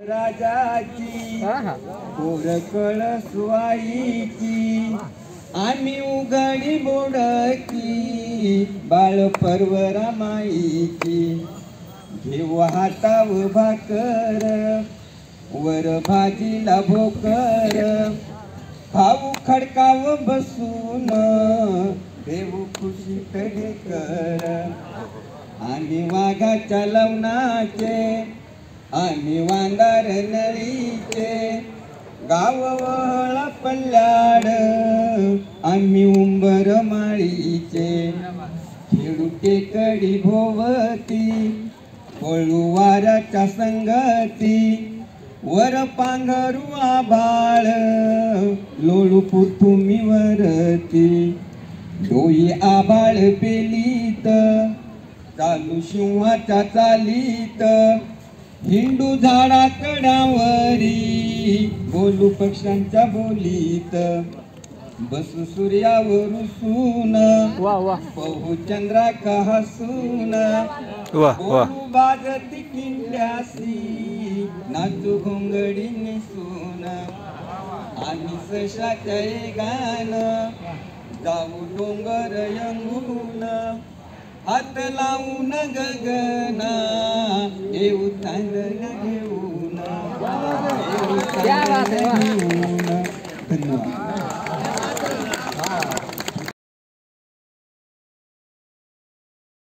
राजाची कोरकळ सुवाईची आम्ही उघडी बोडकी बाळ परवरा माईची घेऊ हाताव भाकर वर भाजीला भोकर खाऊ खडकाव बसून देऊ खुशी ढेकर आणि वाघाच्या लवणाचे आणि वांगार नळीचे गाव वळा पल्ल्याड आम्ही उंबर माळीचे खेळू टेकडी भोवती पळू वाऱ्याच्या संगती वर पांघरू आभाळ लोळू तुम्ही वरती डोई आभाळ पेलीत चालू शिवाच्या चालीत हिंडू झाडा कडावरी बोलू पक्ष्यांच्या बोलीत बसू सूर्यावर सून पाहू चंद्रा का हसून बोलू बाजती किंड्यासी नाचू घोंगडी निसून आणि सशाच्या गाणं जाऊ डोंगर यंगून हात लावून गगना येऊ चांदण घेऊन धन्यवाद.